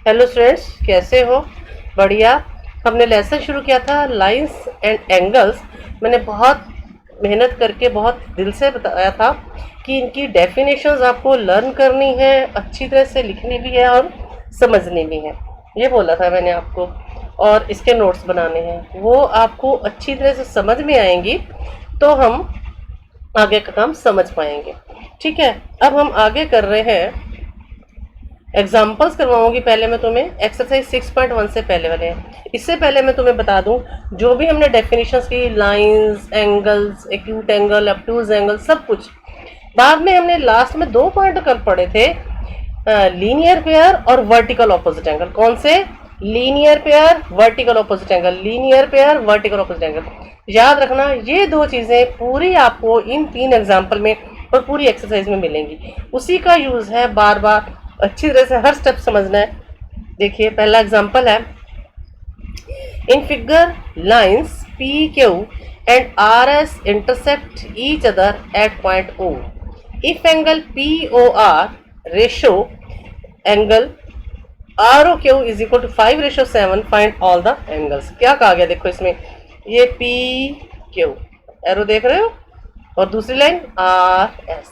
Hello students, कैसे हो? बढ़िया। हमने लेसन शुरू किया था लाइंस एंड एंगल्स। मैंने बहुत मेहनत करके बहुत दिल से बताया था कि इनकी डेफिनेशंस आपको लर्न करनी है, अच्छी तरह से लिखनी भी है और समझनी भी है। ये बोला था मैंने आपको। और इसके नोट्स बनाने हैं, वो आपको अच्छी तरह से समझ में आएंगी तो हम आगे का काम समझ पाएंगे। ठीक है, अब हम आगे कर रहे हैं। एग्जाम्पल्स करवाऊंगी पहले मैं तुम्हें। एक्सरसाइज 6.1 से पहले वाले हैं। इससे पहले मैं तुम्हें बता दूं, जो भी हमने डेफिनेशंस की, lines, angles, acute angle, obtuse angle, सब कुछ बाद में हमने लास्ट में 2 पॉइंट कर पढ़े थे, लीनियर पेयर और वर्टिकल ऑपोजिट एंगल। कौन से? Linear pair, vertical opposite angle, linear pair, vertical opposite angle. याद रखना, ये दो चीजें पूरी आपको इन 3 एग्जाम्पल में और पूरी एक्सरसाइज में मिलेंगी। उसी का यूज है, बार बार अच्छी तरह से हर स्टेप समझना है। देखिए, पहला एग्जांपल है, in figure lines P Q and R S intersect each other at point O. If angle P O R ratio angle R O Q is equal to 5:7, find all the angles. क्या कहा गया? देखो इसमें, ये P Q arrow देख रहे हो और दूसरी लाइन आर एस,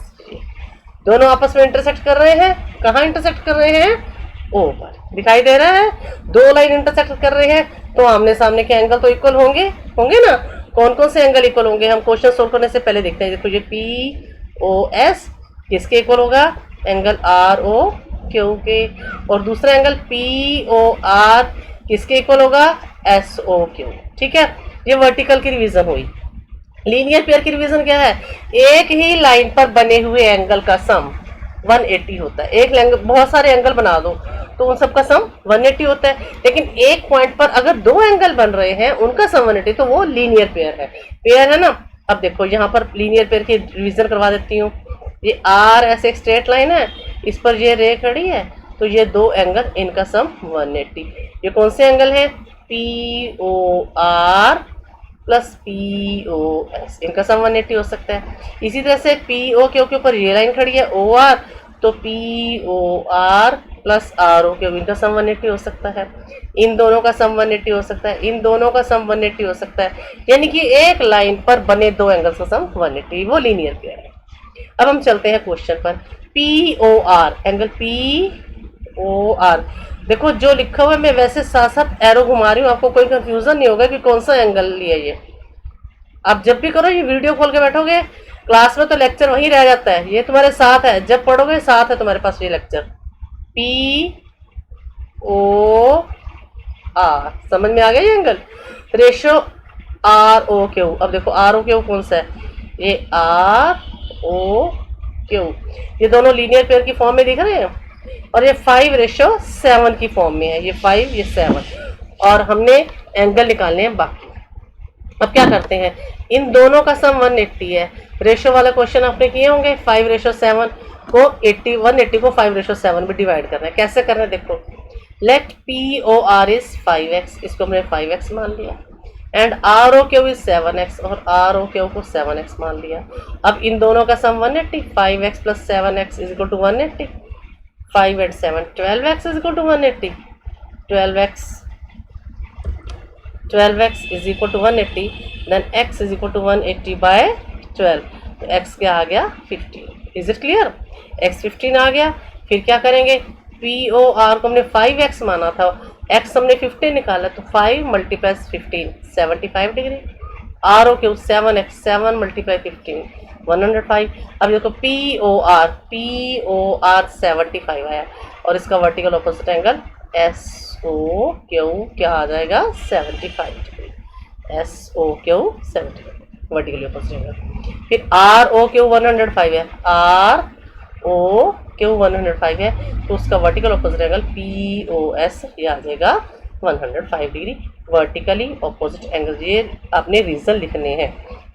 दोनों आपस में इंटरसेक्ट कर रहे हैं। कहाँ इंटरसेक्ट कर रहे हैं? ओ पर। दिखाई दे रहा है? दो लाइन इंटरसेक्ट कर रहे हैं तो आमने सामने के एंगल तो इक्वल होंगे होंगे ना। कौन कौन से एंगल इक्वल होंगे हम क्वेश्चन सोल्व करने से पहले देखते हैं। देखो, ये पी ओ एस किसके इक्वल होगा? एंगल आर ओ क्यू के। और दूसरा एंगल पी ओ आर किसके इक्वल होगा? S O Q. ठीक है, ये वर्टिकल की रिवीजन हुई। लीनियर पेयर की रिवीजन क्या है? एक ही लाइन पर बने हुए एंगल का सम 180 होता है। एक बहुत सारे एंगल बना दो तो उन सबका सम 180 होता है, लेकिन एक पॉइंट पर अगर दो एंगल बन रहे हैं उनका सम 180, तो वो लीनियर पेयर है। पेयर है ना। अब देखो, यहाँ पर लीनियर पेयर की रिवीजन करवा देती हूँ। ये आर ऐसे एक स्ट्रेट लाइन है, इस पर ये रे खड़ी है, तो ये दो एंगल, इनका सम 180। ये कौन से एंगल है? P O R plus P O S, इनका सम 180 हो सकता है। इसी तरह से पी ओ के ऊपर ये लाइन खड़ी है ओ आर, तो P O R plus R O के, इनका सम 180 हो सकता है। इन दोनों का सम 180 हो सकता है, इन दोनों का सम 180 हो सकता है। यानी कि एक लाइन पर बने दो एंगल्स का सम 180, वो लीनियर पेयर है। अब हम चलते हैं क्वेश्चन पर। P O R, angle P O R, देखो जो लिखा हुआ है मैं वैसे साथ साथ एरो घुमा रही हूँ, आपको कोई कंफ्यूजन नहीं होगा कि कौन सा एंगल लिया ये। आप जब भी करो ये वीडियो खोल के बैठोगे क्लास में तो लेक्चर वहीं रह जाता है, ये तुम्हारे साथ है, जब पढ़ोगे साथ है तुम्हारे पास ये लेक्चर। पी ओ आर, समझ में आ गया ये angle? Ratio R O Q. अब देखो आर ओ क्यू कौन सा है? ये आर ओ क्यू। ये दोनों लीनियर पेयर की फॉर्म में दिख रहे हैं और ये 5:7 की फॉर्म में है। ये 5, ये 7, और हमने एंगल निकालने हैं बाकी। अब क्या करते हैं, इन दोनों का सम 180 है। रेशो वाला क्वेश्चन आपने किए होंगे। 5:7 को 80, 180 को 5:7 में डिवाइड करना है। कैसे करना है देखो, let P O R is 5x, इसको हमने 5x मान लिया, and R O Q is 7x, और आर ओ क्यू को 7x मान लिया। अब इन दोनों का sum 180, 5x plus 7x is equal to 180, 5 and 7, 12x is equal to 180, 12x is equal to 180, then x is equal to 180 by 12, तो x क्या आ गया? 15। Is it clear? x 15 आ गया। फिर क्या करेंगे, पी ओ आर को हमने 5x माना था, x हमने 15 निकाला, तो 5 multiply 15 75 degree. R O Q 7x, 7 multiply 15 105। अब देखो पी ओ आर 75 आया, और इसका vertical opposite angle S O Q क्या आ जाएगा? 75 degree. S O Q 75 vertical opposite angle. फिर आर ओ क्यू 105 है, आर ओ क्यू 105 है, तो उसका vertical opposite angle P O S ये आ जाएगा 105 डिग्री। वर्टिकली ऑपोजिट एंगल, ये आपने रीजन लिखने हैं।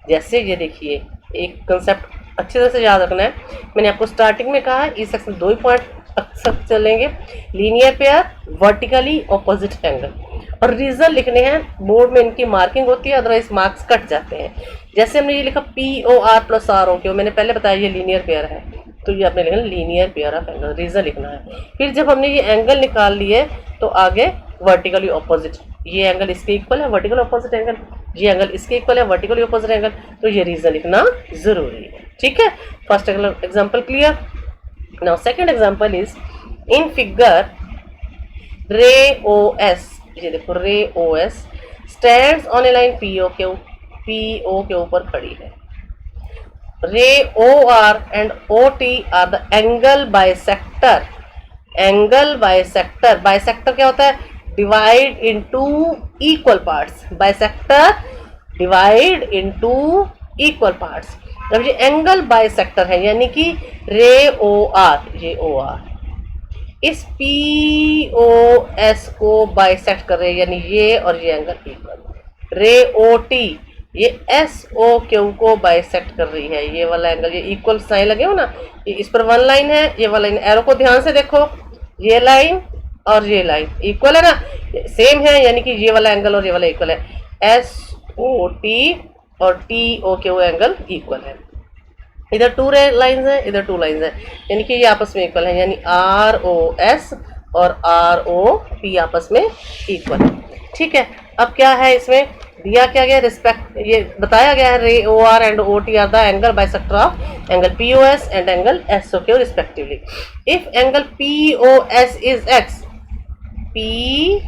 जैसे ये देखिए, एक कंसेप्ट अच्छी तरह से याद रखना है। मैंने आपको स्टार्टिंग में कहा इस सेक्शन 2 ही पॉइंट अक्सर चलेंगे, linear pair, vertically opposite angle, और रीजन लिखने हैं। बोर्ड में इनकी मार्किंग होती है, अदरवाइज मार्क्स कट जाते हैं। जैसे हमने ये लिखा P O R plus R O Q, मैंने पहले बताया ये लीनियर पेयर है, तो ये आपने लिखना linear pair of angle, reason लिखना है। फिर जब हमने ये एंगल निकाल लिए तो आगे वर्टिकली ऑपोजिट, ये एंगल इसके इक्वल है वर्टिकल ऑपोजिट एंगल, ये एंगल इसके इक्वल है वर्टिकली ऑपोजिट एंगल, तो ये रीजन लिखना जरूरी है। ठीक है, first example clear. Now second example is in figure ray O S, ये देखो ray O S stands on a line P O के ऊपर खड़ी है। Ray O R and O T are the angle bisector. Angle bisector, bisector क्या होता है? Divide into equal parts. Bisector divide into equal parts. अब ये angle bisector है, यानी कि रे ओ आर, ये ओ आर इस पी ओ एस को बाइसेक्ट कर रहे हैं, यानी ये और ये एंगल इक्वल। रे ओ टी ये एस ओ क्यू को बाइसेक्ट कर रही है, ये वाला एंगल, ये इक्वल साइन लगे हो ना, ये इस पर वन लाइन है, ये वाला लाइन, एरो को ध्यान से देखो, ये लाइन और ये लाइन इक्वल है ना, सेम है, यानी कि ये वाला एंगल और ये वाला इक्वल है। एस ओ टी और T O Q angle equal है। इधर टू लाइंस है, इधर टू लाइंस है, यानी कि ये आपस में इक्वल है, यानी आर ओ एस और आर ओ पी आपस में इक्वल है। ठीक है, अब क्या है इसमें दिया क्या गया, रिस्पेक्ट ये बताया गया है, ray O R and O T are the angle bisector of angle P O S and angle S O Q respectively. If angle P O S is X, P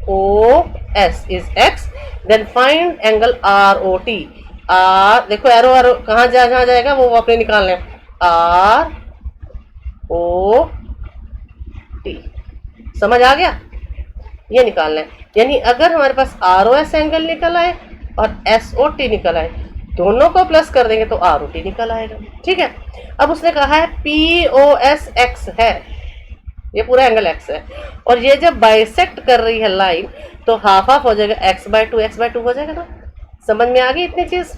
O S is X, then find angle R O T. आर देखो arrow arrow कहाँ जहाँ जाएगा वो अपने निकालना है, R O T, समझ आ गया, ये निकालना है। यानी अगर हमारे पास आर ओ एस एंगल निकल आए और एस ओ टी निकल आए, दोनों को प्लस कर देंगे तो आर ओ टी निकल आएगा। ठीक है, अब उसने कहा है पी ओ एस एक्स है, ये पूरा एंगल एक्स है, और ये जब बाइसेक्ट कर रही है लाइन तो हाफ हाफ हो जाएगा, एक्स बाय टू हो जाएगा ना। समझ में आ गई इतनी चीज?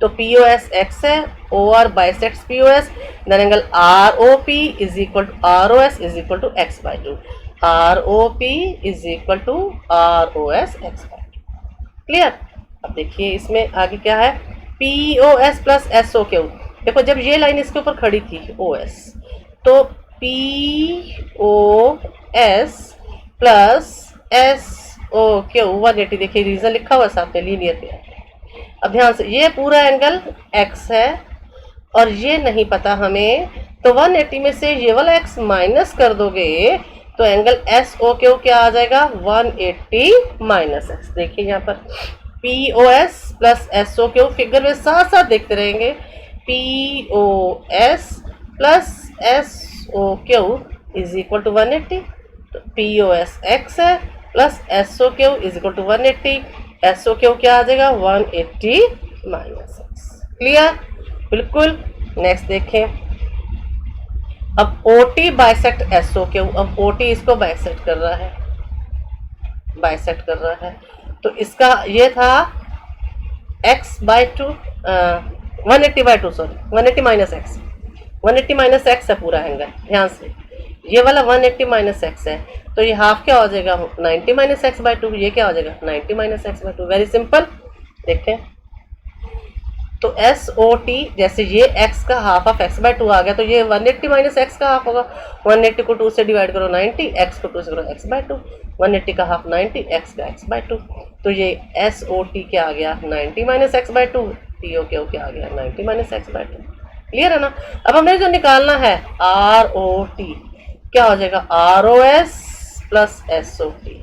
तो पी ओ एस एक्स है, O R bisects P O S, then angle R O P is equal to R O S is equal to X by two, R O P is equal to R O S X by two. Clear? अब देखिए इसमें आगे क्या है, P O S plus S O Q. देखो जब ये line इसके ऊपर खड़ी थी ओ एस, तो P O S plus S O Q 180, देखिए रीजन लिखा हुआ साथ में लीनियर पे। अब ध्यान से, ये पूरा एंगल x है और ये नहीं पता हमें, तो 180 में से ये वाला x माइनस कर दोगे तो एंगल एस ओ क्यू क्या आ जाएगा, 180 माइनस एक्स। देखिए यहाँ पर P O S plus S O Q, figure में साथ साथ देखते रहेंगे, P O S plus S O Q is equal to 180, तो पी ओ एस एक्स है plus S O Q is equal to 180, S O Q क्या आ जाएगा, 180 माइनस एक्स। क्लियर? बिल्कुल। नेक्स्ट देखें, अब O T bisect S O Q, अब O T इसको बाइसेक्ट कर रहा है, बाइसेक्ट कर रहा है, तो इसका ये था x by two, 180 by two, sorry 180 minus x, 180 minus x है पूरा एंगल, ध्यान से ये वाला 180 माइनस एक्स है, तो ये हाफ क्या हो जाएगा, 90 माइनस एक्स बाई टू, ये क्या हो जाएगा 90 minus x by two. Very simple. देखें तो एस ओ टी, जैसे ये x का half of x by two आ गया, तो ये 180 माइनस एक्स का हाफ होगा, 180 को 2 से डिवाइड करो 90, x को 2 से करो x बाई टू, 180 का हाफ 90, x का x बाई टू, तो ये एस ओ टी क्या आ गया, 90 minus x by two, T O Q क्या आ गया, 90 minus x by two. Clear है ना? अब हमने जो निकालना है आर ओ टी, क्या हो जाएगा, R O S plus S O T,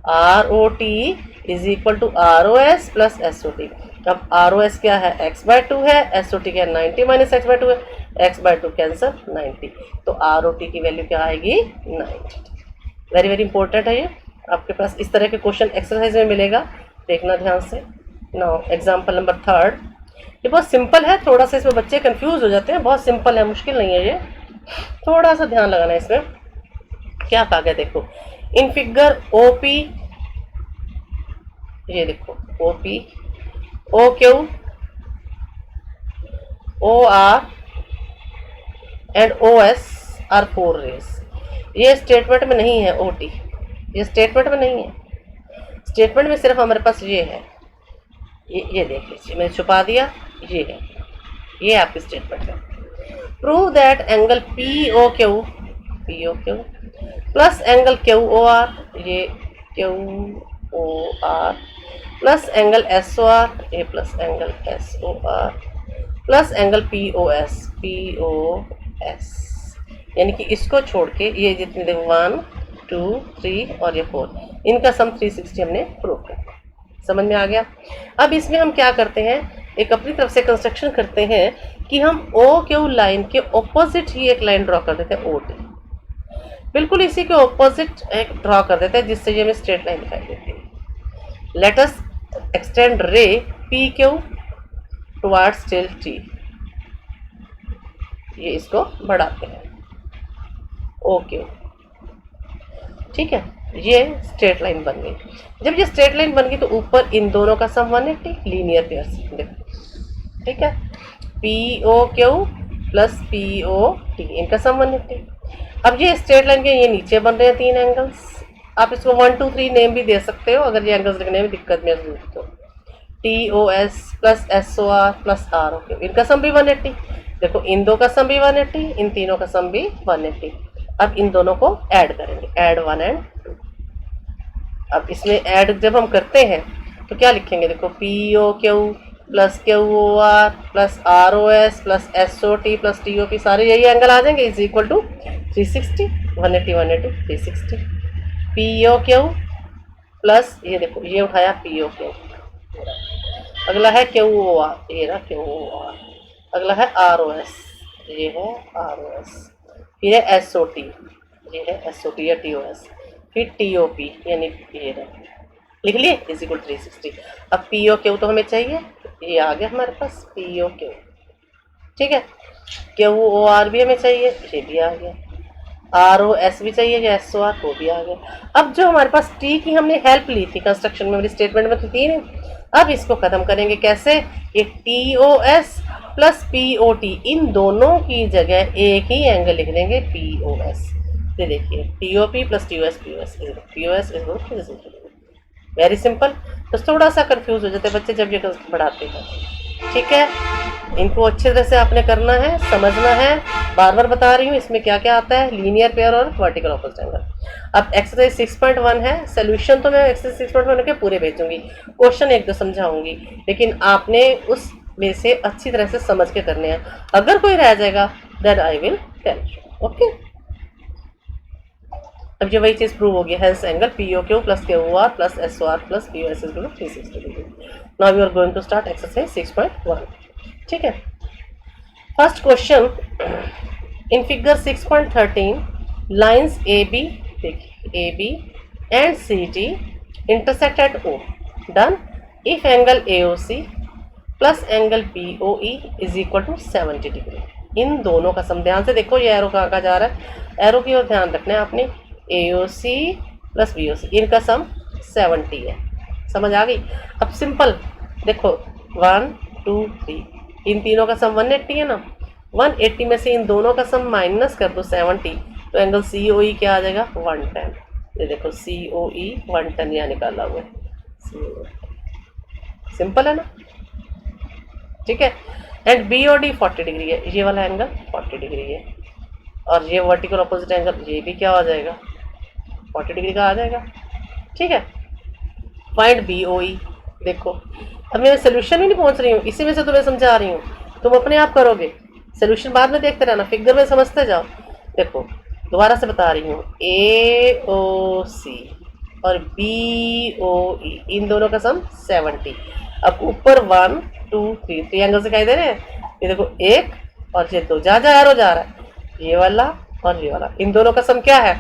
R O T is equal to R O S plus S O T. अब आर ओ एस क्या है, एक्स बाई टू है, एस ओ टी क्या है 90 minus x by two है, X by two cancel 90, तो R O T की value क्या आएगी, 90। वेरी वेरी इंपॉर्टेंट है ये, आपके पास इस तरह के क्वेश्चन एक्सरसाइज में मिलेगा, देखना ध्यान से। नाउ एग्जाम्पल नंबर थर्ड, ये बहुत सिंपल है, थोड़ा सा इसमें बच्चे कंफ्यूज हो जाते हैं, बहुत सिंपल है, मुश्किल नहीं है ये, थोड़ा सा ध्यान लगाना है इसमें। क्या कहा गया देखो, इन फिगर ओ पी, ये देखो O P, O Q, O R and O S are 4 rays. ये स्टेटमेंट में नहीं है ओ टी, ये स्टेटमेंट में नहीं है, स्टेटमेंट में सिर्फ हमारे पास ये है, ये देख लीजिए मैंने छुपा दिया, ये है, ये आपकी स्टेटमेंट है। Prove that angle P O Q P O Q plus angle Q O R, ये Q O R plus angle S O R, ये plus angle S O R plus angle P O S, यानी कि इसको छोड़ के ये जितने देखो 1 2 3 और ये 4, इनका सम 360 हमने प्रूव कर दिया। समझ में आ गया। अब इसमें हम क्या करते हैं, एक अपनी तरफ से कंस्ट्रक्शन करते हैं कि हम ओ क्यू लाइन के ऑपोजिट ही एक लाइन ड्रॉ कर देते हैं, ओ टी, बिल्कुल इसी के ऑपोजिट एक ड्रॉ कर देते हैं, जिससे ये हमें स्ट्रेट लाइन दिखाई देती है। लेट अस एक्सटेंड रे P Q towards till T, ये इसको बढ़ाते हैं ओ क्यू, ठीक है। ये स्ट्रेट लाइन बन गई। जब ये स्ट्रेट लाइन बन गई तो ऊपर इन दोनों का सम 180, लीनियर पेयर देखो, ठीक है। P O Q plus P O T, इनका सम 180। अब ये स्ट्रेट लाइन के ये नीचे बन रहे हैं 3 एंगल्स, आप इसको 1 2 3 नेम भी दे सकते हो अगर ये एंगल्स लिखने में दिक्कत महसूस हो। T O S plus S O R plus R O Q, इनका सम भी 180। देखो इन दो का सम भी 180, इन तीनों का सम भी 180। अब इन दोनों को ऐड करेंगे, ऐड 1 एंड 2। अब इसमें ऐड जब हम करते हैं तो क्या लिखेंगे, देखो P O Q plus Q O R plus R O S plus S O T plus T O P, सारे यही एंगल आ जाएंगे, is equal to 360, 180 180 360। P O Q plus ये देखो ये उठाया पी ओ क्यू, अगला है क्यू ओ आर, ये रहा क्यू ओ आर, अगला है आर ओ एस, ये है आर ओ एस, फिर है एस ओ टी, ये है एस ओ टी या टी ओ एस, फिर टी ओ पी यानी ये है, लिख लिए, इज इक्वल 360। अब पी ओ क्यू तो हमें चाहिए, ये आ गया हमारे पास पी ओ क्यू, ठीक है। क्यू ओ आर भी हमें चाहिए, ये भी आ गया, आर ओ एस भी चाहिए, या एस ओ आर वो भी आ गया। अब जो हमारे पास टी की हमने हेल्प ली थी कंस्ट्रक्शन में, मेरी स्टेटमेंट में तो थी नहीं, अब इसको खत्म करेंगे कैसे, ये T O S plus P O T, इन दोनों की जगह एक ही एंगल लिख देंगे पी ओ एस। ये देखिए T O P plus T O S, P O S is very simple. तो थोड़ा सा कंफ्यूज हो जाते हैं बच्चे जब ये बढ़ाते हैं, ठीक है। इनको अच्छे तरह से आपने करना है, समझना है, बार बार बता रही हूँ इसमें क्या क्या आता है, लीनियर पेयर और वर्टिकल ऑपोजिट एंगल। अब एक्सरसाइज 6.1 है, सोल्यूशन तो मैं एक्सरसाइज 6.1 के पूरे भेजूंगी, क्वेश्चन एक दो समझाऊंगी, लेकिन आपने उस में से अच्छी तरह से समझ के करने हैं। अगर कोई रह जाएगा then I will tell you, okay. अब ये वही चीज प्रूव हो गई, hence angle P O Q plus Q O R plus S O R plus P O S is equal to 360 degree. Now we are going to start exercise 6.1, ठीक है। First question, in figure 6.13 lines A B, देखिए A B and C D intersect at O, then if angle A O C plus angle B O E is equal to 70 degree. इन दोनों का सम, ध्यान से देखो ये एरो कहाँ जा रहा है, एरो की ओर ध्यान रखना है आपने, ए ओ सी प्लस बी ओ सी, इनका सम 70 है, समझ आ गई। अब सिंपल देखो 1 2 3, इन तीनों का सम 180 है ना, 180 में से इन दोनों का सम माइनस कर दो 70, तो एंगल सी ओ ई क्या आ जाएगा 110। ये देखो सी ओ ई 110 यहाँ निकाला हुआ है, सिंपल है ना, ठीक है। And B O D 40 degree है, ये वाला एंगल 40 डिग्री है, और ये वर्टिकल अपोजिट एंगल ये भी क्या आ जाएगा 40 डिग्री का आ जाएगा, ठीक है। फाइंड बी ओ ई, देखो अब मैं सोल्यूशन भी नहीं पहुंच रही हूँ, इसी में से तुम्हें समझा रही हूँ, तुम अपने आप करोगे, सोल्यूशन बाद में देखते रहना, फिगर में समझते जाओ। देखो दोबारा से बता रही हूँ, ए ओ सी और बी ओ ई, इन दोनों का सम 70। अब ऊपर 1 2 3 ट्रायंगल दिखाई दे रहे हैं, ये देखो एक और ये दो, जा एरो जा रहा है, ये वाला और ये वाला, इन दोनों का सम क्या है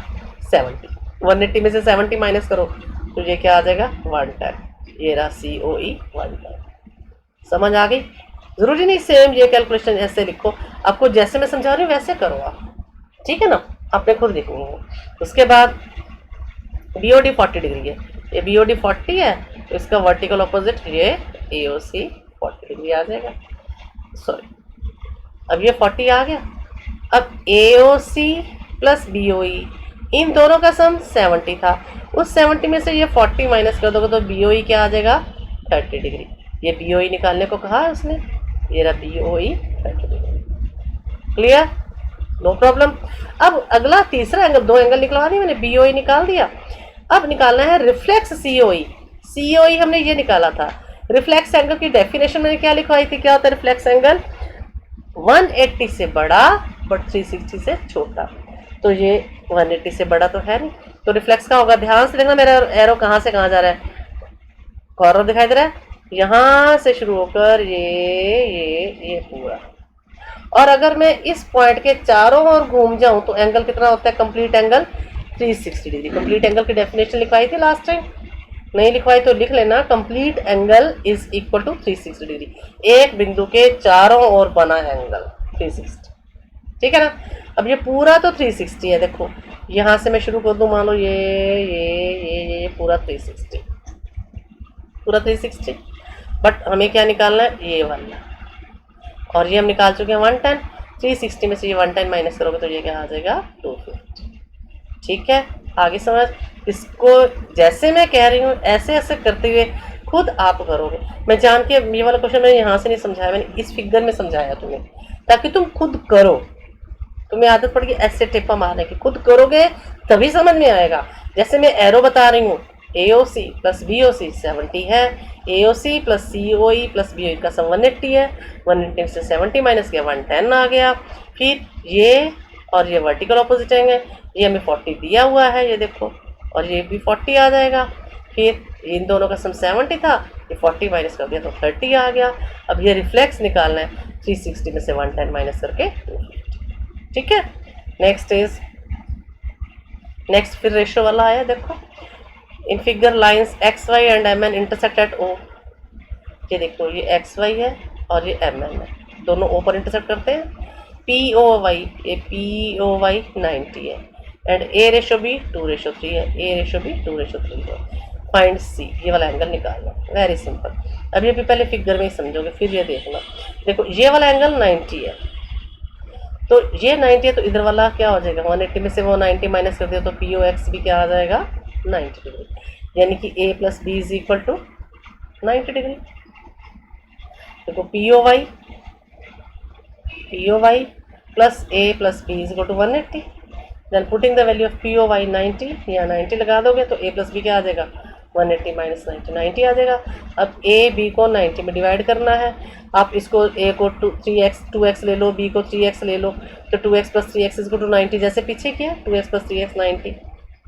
70। 180 में से 70 माइनस करो तो ये क्या आ जाएगा 110, ये रहा सी ओ ई 110। समझ आ गई। जरूरी नहीं सेम ये कैलकुलेशन ऐसे लिखो, आपको जैसे मैं समझा रही हूँ वैसे करो आप, ठीक है ना, आपने खुद लिखनी है। उसके बाद बी ओ डी 40 डिग्री है, ये बी ओ डी 40 है, तो इसका वर्टिकल ऑपोजिट ये ए ओ सी 40 डिग्री आ जाएगा, सॉरी अब ये 40 आ गया। अब ए ओ सी प्लस बी ओ ई, इन दोनों का सम 70 था, उस 70 में से ये 40 माइनस कर दोगे तो बी ओ ई क्या आ जाएगा 30 डिग्री। ये बी ओ ई निकालने को कहा है उसने, ये रहा B O E 30 degree, clear. No problem. अब अगला तीसरा एंगल, दो एंगल निकलवा दिए मैंने, BOE निकाल दिया। अब निकालना है रिफ्लेक्स COE। COE हमने ये निकाला था। रिफ्लेक्स एंगल की डेफिनेशन मैंने क्या लिखवाई थी, क्या होता है रिफ्लेक्स एंगल, 180 से बड़ा बट 360 से छोटा। तो ये 180 से बड़ा तो है नहीं, तो रिफ्लेक्स का होगा, ध्यान से देखना मेरा एरो कहाँ से कहाँ जा रहा है, कॉर्नर दिखाई दे रहा है, यहाँ से शुरू होकर ये पूरा। और अगर मैं इस पॉइंट के चारों ओर घूम जाऊं तो एंगल कितना होता है, complete angle 360 degree. Complete angle की डेफिनेशन लिखवाई थी लास्ट टाइम, नहीं लिखवाई तो लिख लेना, complete angle is equal to 360 degree, एक बिंदु के चारों ओर बना एंगल 360, ठीक है ना। अब ये पूरा तो 360 है, देखो यहाँ से मैं शुरू कर दूं, मान लो ये पूरा 360, पूरा 360, बट हमें क्या निकालना है, ये वाला, और ये हम निकाल चुके हैं 110। 360 में से ये 110 माइनस करोगे तो ये क्या आ जाएगा 250, ठीक है। आगे समझ, इसको जैसे मैं कह रही हूँ ऐसे ऐसे करते हुए खुद आप करोगे। मैं जान के ये वाला क्वेश्चन मैंने यहाँ से नहीं समझाया, मैंने इस फिगर में समझाया तुम्हें, ताकि तुम खुद करो, तुम्हें आदत पड़ेगी ऐसे टिप्पा मारने की, खुद करोगे तभी समझ में आएगा। जैसे मैं एरो बता रही हूँ, AOC प्लस BOC 70 है, AOC plus COE plus BOE का सम 180 है, 180 से 70 माइनस किया 110 आ गया। फिर ये और ये वर्टिकल ऑपोजिट एंगल, ये हमें 40 दिया हुआ है, ये देखो, और ये भी 40 आ जाएगा। फिर इन दोनों का सम 70 था, ये 40 माइनस कर दिया तो 30 आ गया। अब ये रिफ्लेक्स निकालना है, 360 में से 110 माइनस करके 250, ठीक है। नेक्स्ट फिर रेशो वाला आया, देखो इन figure lines XY and MN intersect at O। ये देखो ये XY है और ये MN है, दोनों O पर इंटरसेक्ट करते हैं। POY, ये POY 90 है, एंड A/B 2/3 है, A/B 2/3 है। फाइंड C, ये वाला एंगल निकालना, वेरी सिंपल। अब ये भी पहले फिगर में ही समझोगे, फिर ये देखना। देखो ये वाला एंगल 90 है, तो ये 90 है, तो इधर वाला क्या हो जाएगा, 180 में से वो 90 माइनस कर दिया तो POX भी क्या आ जाएगा 90 डिग्री, यानी कि A plus B is equal to 90 degree. देखो POY plus A plus B is equal to 180, then putting the value of POY 90, या 90 लगा दोगे तो A प्लस B क्या आ जाएगा 180 माइनस 90, 90 आ जाएगा। अब A B को 90 में डिवाइड करना है, आप इसको A को 2x ले लो, B को 3x ले लो, तो 2x plus 3x is equal to 90, जैसे पीछे किया 2x प्लस 3x 90,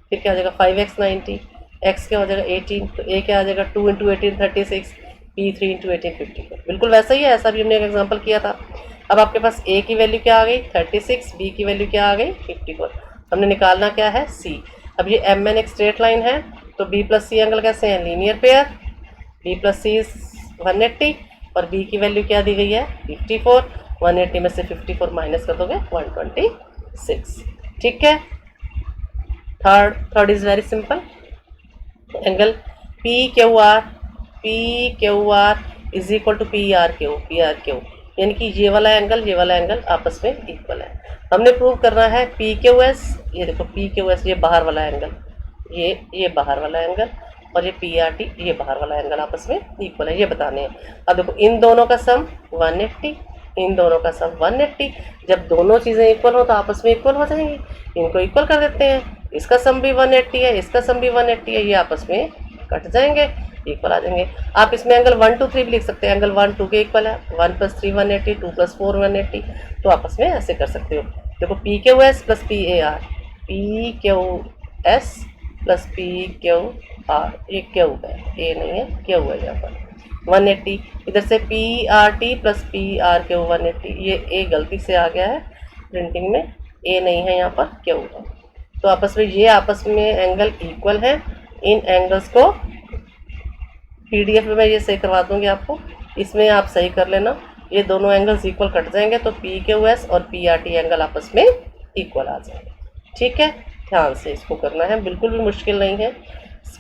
फिर क्या हो जाएगा 5x 90, x क्या हो जाएगा 18, तो A क्या आ जाएगा 2 इंटू 18 36, B 3 इंटू 18 54, बिल्कुल वैसा ही है, ऐसा भी हमने एक एग्जाम्पल किया था। अब आपके पास A की वैल्यू क्या आ गई 36, B की वैल्यू क्या आ गई 54, हमने निकालना क्या है C। अब ये MN एक स्ट्रेट लाइन है, तो B प्लस C एंगल कैसे हैं, linear pair, B plus C 180 और B की वैल्यू क्या दी गई है 54, 180 में से 54 माइनस कर दोगे 126, ठीक है। Third is very simple, angle PQR is equal to PRQ, यानी कि ये वाला एंगल आपस में इक्वल है। हमने प्रूव करना है PQS, ये देखो PQS ये बाहर वाला एंगल, ये बाहर वाला एंगल, और ये PRT ये बाहर वाला एंगल आपस में इक्वल है, ये बताने हैं। अब देखो इन दोनों का सम 180, इन दोनों का सम 180, जब दोनों चीज़ें इक्वल हो तो आपस में इक्वल हो जाएंगी, इनको इक्वल कर देते हैं, इसका सम भी 180 है, इसका सम भी 180 है, ये आपस में कट जाएंगे, इक्वल आ जाएंगे। आप इसमें एंगल 1 2 3 भी लिख सकते हैं, एंगल 1 2 के इक्वल है, 1 प्लस 3 180, 2 प्लस 4 180, तो आपस में ऐसे कर सकते हो। देखो PQS plus PAR, PQS plus PQR, ये क्यूब है, ए नहीं है क्यूब है यहाँ पर 180, इधर से PRT प्लस PRQ 180, ये ए गलती से आ गया है प्रिंटिंग में, ए नहीं है यहाँ पर क्यूब है, तो आपस में ये आपस में एंगल इक्वल है। इन एंगल्स को PDF में मैं ये सही करवा दूंगी आपको, इसमें आप सही कर लेना, ये दोनों एंगल्स इक्वल कट जाएंगे तो PQS और PRT एंगल आपस में इक्वल आ जाएंगे, ठीक है। ध्यान से इसको करना है, बिल्कुल भी मुश्किल नहीं है,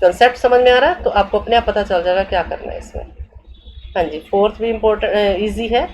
कंसेप्ट समझ में आ रहा है तो आपको अपने आप पता चल जाएगा क्या करना है इसमें। हाँ जी, फोर्थ भी इम्पोर्टेंट ईजी है,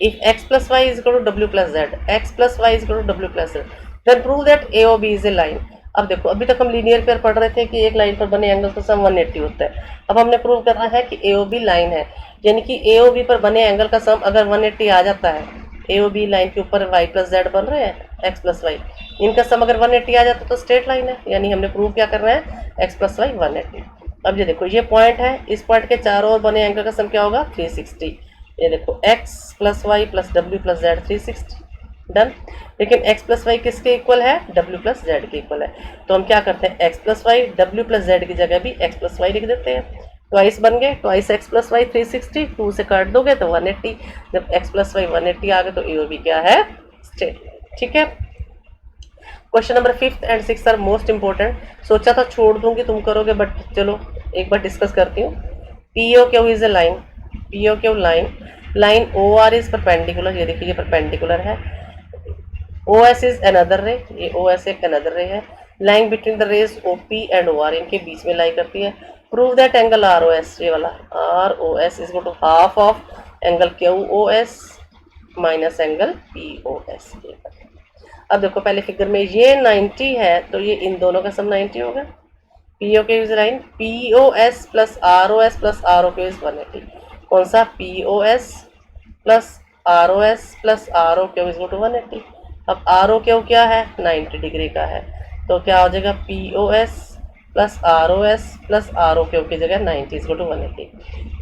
if x plus Y is equal to w plus Z, x plus Y is equal to w plus Z, then prove that AOB is a line. अब देखो अभी तक हम लीनियर पेयर पढ़ रहे थे कि एक लाइन पर बने एंगल का सम 180 होता है, अब हमने प्रूव करना है कि AOB लाइन है, यानी कि AOB पर बने एंगल का सम अगर 180 आ जाता है ए और बी लाइन के ऊपर y प्लस जेड बन रहे हैं, x प्लस वाई, इनका सम अगर 180 आ जाता तो स्ट्रेट लाइन है, यानी हमने प्रूव क्या करना है, x प्लस वाई 180। अब ये देखो ये पॉइंट है, इस पॉइंट के चारों ओर बने एंगल का सम क्या होगा 360। ये देखो x plus Y plus W plus Z 360, done. लेकिन x प्लस वाई किसके इक्वल है, w प्लस जेड के इक्वल है, तो हम क्या करते हैं x plus Y w plus Z की जगह भी x प्लस वाई लिख देते हैं। ट्वाइस बन गए, ट्वाइस x प्लस वाई 360, 2 से काट दोगे तो 180, जब x प्लस वाई 180 आ गए तो ए और बी क्या है, स्ट्रेट। ठीक है। Question number 5 and 6 are most important. सोचा था छोड़ दूंगी तुम करोगे, बट चलो एक बार डिस्कस करती हूँ। P O Q is a line, P O Q line, line O R is perpendicular, ये देखिए ये परपेंडिकुलर है। ओ एस इज अनदर रे, ये ओ एस एक अनदर रे है। Line between the rays O P and O R, इनके बीच में लाई करती है। Prove that angle R O S, ये वाला R O S is equal to half of angle Q O S minus angle P O S. अब देखो पहले फिगर में ये 90 है तो ये इन दोनों का सम 90 होगा। P O Q is line P O S plus R O S plus R O Q is 180। कौन सा, P O S plus R O S plus R O Q is equal to 180। अब R O Q क्या है, 90 degree का है, तो क्या हो जाएगा P O S plus R O S plus R O Q की जगह 90 इज इक्वल टू 180।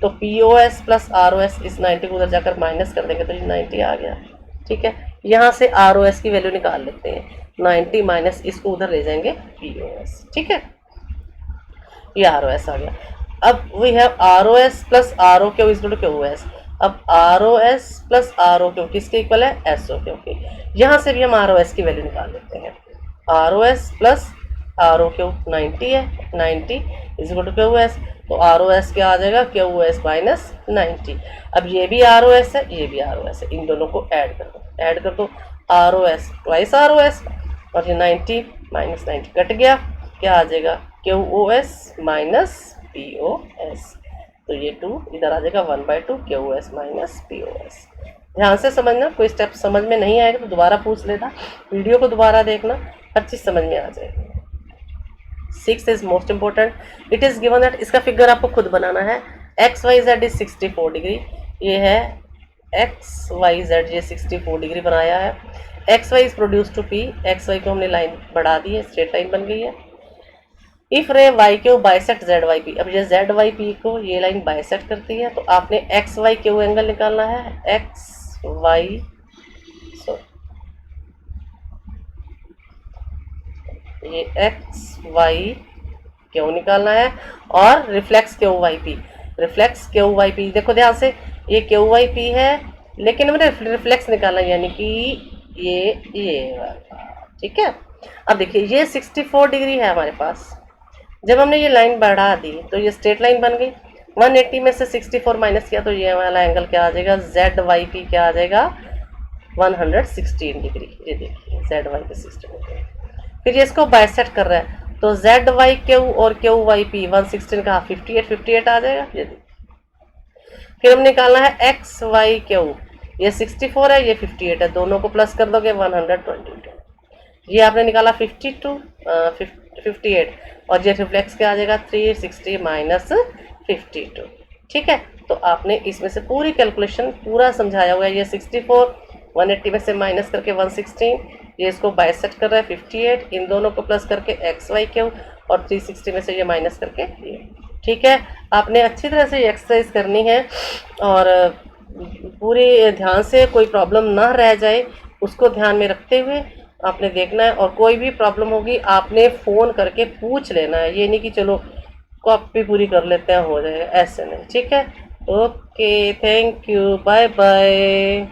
तो P O S plus R O S इस 90 को उधर जाकर माइनस कर देंगे तो ये 90 आ गया। ठीक है, यहाँ से आर ओ एस की वैल्यू निकाल लेते हैं, 90 माइनस इसको उधर ले जाएंगे पी ओ एस। ठीक है, ये आर ओ एस आ गया। अब we have R O S plus R O Q is equal to Q S. अब R O S plus R O Q किसके इक्वल है, एस ओ क्यू के। यहाँ से भी हम आर ओ एस की वैल्यू निकाल लेते हैं। R O S plus R O Q 90 है, 90 is equal to Q S, तो आर ओ एस क्या आ जाएगा, क्यू एस माइनस 90। अब ये भी आर ओ एस है, ये भी आर ओ एस है, इन दोनों को ऐड कर दो, ऐड कर दो। R O S twice R O S, और ये 90 माइनस 90 कट गया, क्या आ जाएगा, Q O S minus P O S. तो ये 2 इधर आ जाएगा, 1/2 Q S minus P O S. ध्यान से समझना, कोई स्टेप समझ में नहीं आएगा तो दोबारा पूछ लेना, वीडियो को दोबारा देखना, हर चीज़ समझ में आ जाएगी। 6 is most important. It is given that, इसका फिगर आपको खुद बनाना है। X Y Z is 64 degree, ये है एक्स वाई जेड, ये 64 डिग्री बनाया है। X Y is produce to P, X Y को हमने लाइन बढ़ा दी है, स्ट्रेट लाइन बन गई है। If ray Y Q bisect Z Y P, अब ये जेड वाई पी को ये लाइन बाइसेक्ट करती है, तो आपने एक्स वाई क्यू एंगल निकालना है, एक्स वाई ये एक्स वाई क्यू निकालना है, और reflex Q Y P, reflex Q Y P. देखो ध्यान से, ये क्यू वाई पी है, लेकिन हमने रिफ्लेक्स निकालना है, यानी कि ये वाला। ठीक है, अब देखिए ये 64 डिग्री है हमारे पास, जब हमने ये लाइन बढ़ा दी तो ये स्ट्रेट लाइन बन गई। 180 में से 64 माइनस किया तो ये वाला एंगल क्या आ जाएगा, जेड वाई पी क्या आ जाएगा, 116 डिग्री। ये देखिए जेड वाई पी 16 डिग्री। फिर ये इसको बाइसेक्ट कर रहा है, तो जेड वाई क्यू और क्यू वाई पी 116 का 58 आ जाएगा। ये फिर हम निकालना है एक्स वाई क्यू, ये 64 है, ये 58 है, दोनों को प्लस कर दोगे 122। ये आपने निकाला 58, और ये रिफ्लेक्स क्या आ जाएगा 360 माइनस 52। ठीक है, तो आपने इसमें से पूरी कैलकुलेशन पूरा समझाया हुआ है। ये 64 180 में से माइनस करके 116, ये इसको बाइसेक्ट कर रहा है 58, इन दोनों को प्लस करके एक्स वाई क्यू, और 360 में से ये माइनस करके ये। ठीक है, आपने अच्छी तरह से एक्सरसाइज करनी है, और पूरी ध्यान से, कोई प्रॉब्लम ना रह जाए उसको ध्यान में रखते हुए आपने देखना है। और कोई भी प्रॉब्लम होगी आपने फ़ोन करके पूछ लेना है, ये नहीं कि चलो कॉपी पूरी कर लेते हैं हो जाएगा, ऐसे नहीं। ठीक है, okay, thank you, bye bye.